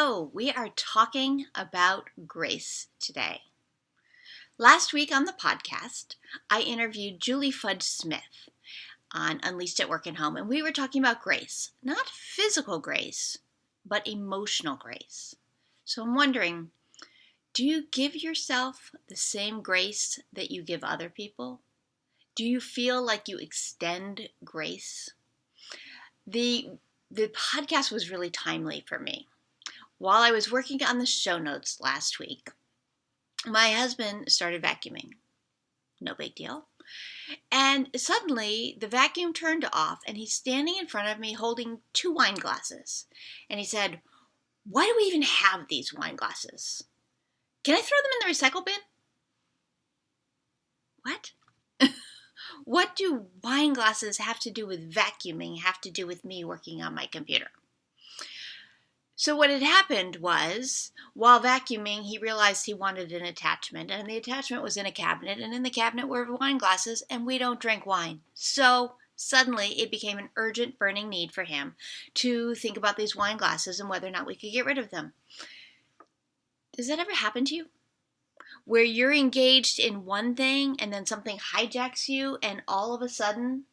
So, we are talking about grace today. Last week on the podcast, I interviewed Julie Fudge Smith on Unleashed at Work and Home, and we were talking about grace. Not physical grace, but emotional grace. So, I'm wondering, do you give yourself the same grace that you give other people? Do you feel like you extend grace? The podcast was really timely for me. While I was working on the show notes last week, my husband started vacuuming. No big deal. And suddenly the vacuum turned off and he's standing in front of me holding 2 wine glasses. And he said, "Why do we even have these wine glasses? Can I throw them in the recycle bin?" What? What do wine glasses have to do with vacuuming, have to do with me working on my computer? So what had happened was, while vacuuming, he realized he wanted an attachment, and the attachment was in a cabinet, and in the cabinet were wine glasses, and we don't drink wine. So suddenly it became an urgent burning need for him to think about these wine glasses and whether or not we could get rid of them. Does that ever happen to you? Where you're engaged in one thing and then something hijacks you and all of a sudden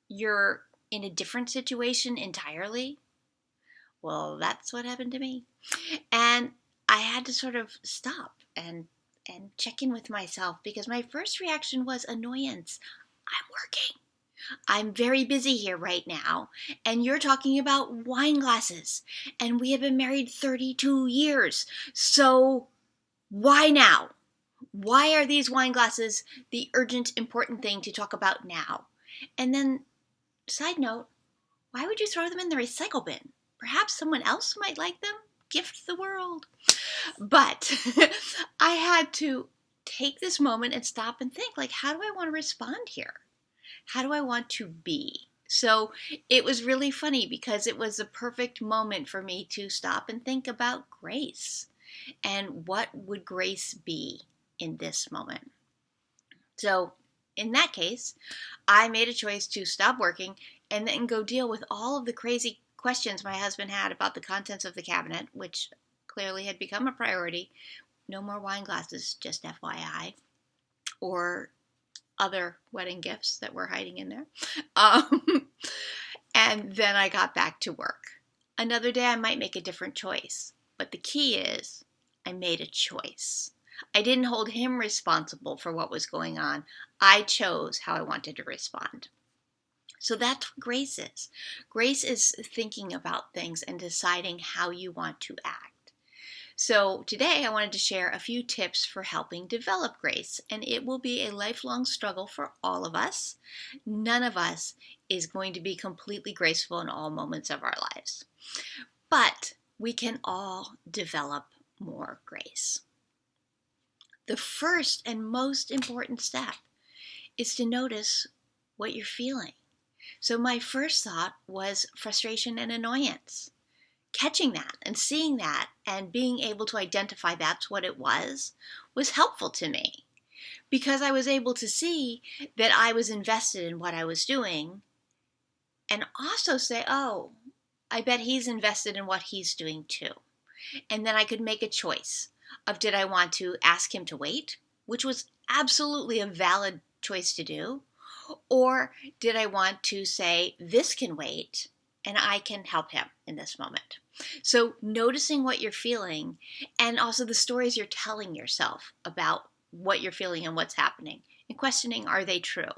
you're in a different situation entirely? Well, that's what happened to me. And I had to sort of stop and check in with myself because my first reaction was annoyance. I'm working. I'm very busy here right now. And you're talking about wine glasses. And we have been married 32 years. So why now? Why are these wine glasses the urgent, important thing to talk about now? And then, side note, why would you throw them in the recycle bin? Perhaps someone else might like them? Gift the world. But I had to take this moment and stop and think, like, how do I want to respond here? How do I want to be? So it was really funny because it was the perfect moment for me to stop and think about grace. And what would grace be in this moment? So in that case, I made a choice to stop working and then go deal with all of the crazy questions my husband had about the contents of the cabinet, which clearly had become a priority. No more wine glasses, just FYI, or other wedding gifts that were hiding in there. And then I got back to work. Another day I might make a different choice, but the key is I made a choice. I didn't hold him responsible for what was going on. I chose how I wanted to respond. So that's what grace is. Grace is thinking about things and deciding how you want to act. So today I wanted to share a few tips for helping develop grace, and it will be a lifelong struggle for all of us. None of us is going to be completely graceful in all moments of our lives, but we can all develop more grace. The first and most important step is to notice what you're feeling. So my first thought was frustration and annoyance. Catching that and seeing that and being able to identify that's what it was helpful to me because I was able to see that I was invested in what I was doing and also say, oh, I bet he's invested in what he's doing too. And then I could make a choice of did I want to ask him to wait, which was absolutely a valid choice to do, or did I want to say this can wait and I can help him in this moment. So noticing what you're feeling and also the stories you're telling yourself about what you're feeling and what's happening and questioning, are they true?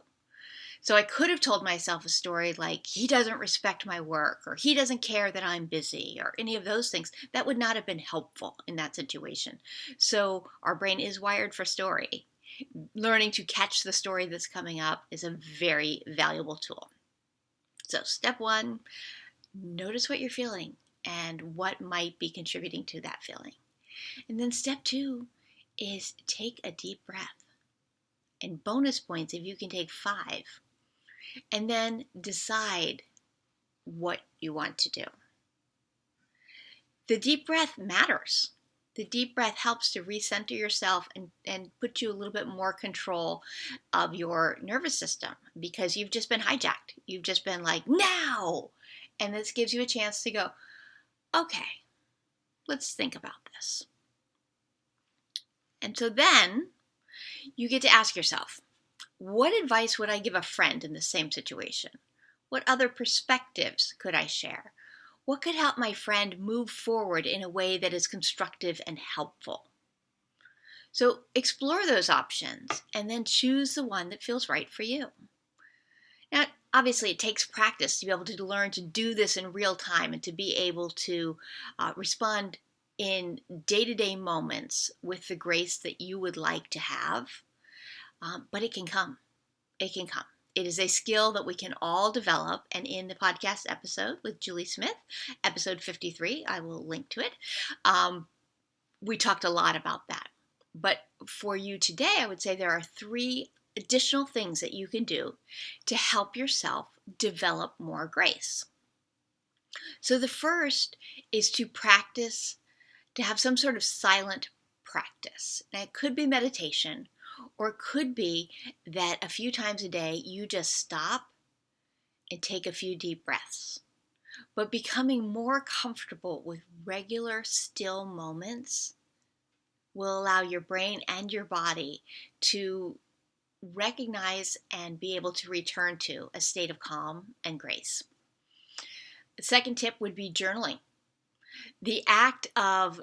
So I could have told myself a story like, he doesn't respect my work, or he doesn't care that I'm busy, or any of those things. That would not have been helpful in that situation. So our brain is wired for story. Learning to catch the story that's coming up is a very valuable tool. So step 1, notice what you're feeling and what might be contributing to that feeling. And then step 2 is take a deep breath. And bonus points if you can take 5. And then decide what you want to do. The deep breath matters. The deep breath helps to recenter yourself and put you a little bit more control of your nervous system because you've just been hijacked. You've just been like, now! And this gives you a chance to go, okay, Let's think about this. And so then you get to ask yourself, what advice would I give a friend in the same situation? What other perspectives could I share? What could help my friend move forward in a way that is constructive and helpful? So explore those options and then choose the one that feels right for you. Now, obviously, it takes practice to be able to learn to do this in real time and to be able to respond in day-to-day moments with the grace that you would like to have. But it can come. It can come. It is a skill that we can all develop. And in the podcast episode with Julie Smith, episode 53, I will link to it, we talked a lot about that. But for you today, I would say there are 3 additional things that you can do to help yourself develop more grace. So the first is to practice, to have some sort of silent practice. Now, it could be meditation, or it could be that a few times a day you just stop and take a few deep breaths. But becoming more comfortable with regular still moments will allow your brain and your body to recognize and be able to return to a state of calm and grace. The second tip would be journaling. The act of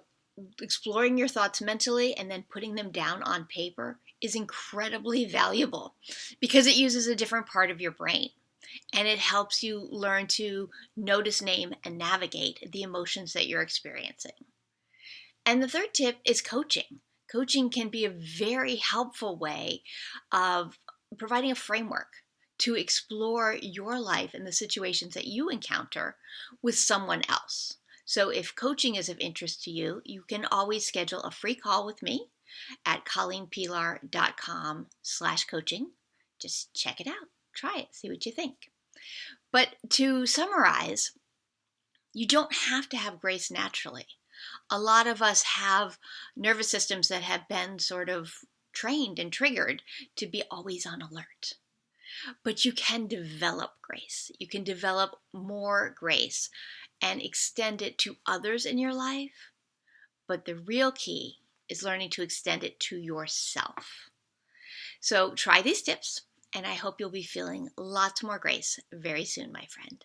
exploring your thoughts mentally and then putting them down on paper is incredibly valuable because it uses a different part of your brain and it helps you learn to notice, name, and navigate the emotions that you're experiencing. And the third tip is coaching. Coaching can be a very helpful way of providing a framework to explore your life and the situations that you encounter with someone else. So if coaching is of interest to you, you can always schedule a free call with me at colleenpilar.com/coaching. Just check it out. Try it. See what you think. But to summarize, you don't have to have grace naturally. A lot of us have nervous systems that have been sort of trained and triggered to be always on alert. But you can develop grace. You can develop more grace and extend it to others in your life. But the real key is learning to extend it to yourself. So try these tips, and I hope you'll be feeling lots more grace very soon, my friend.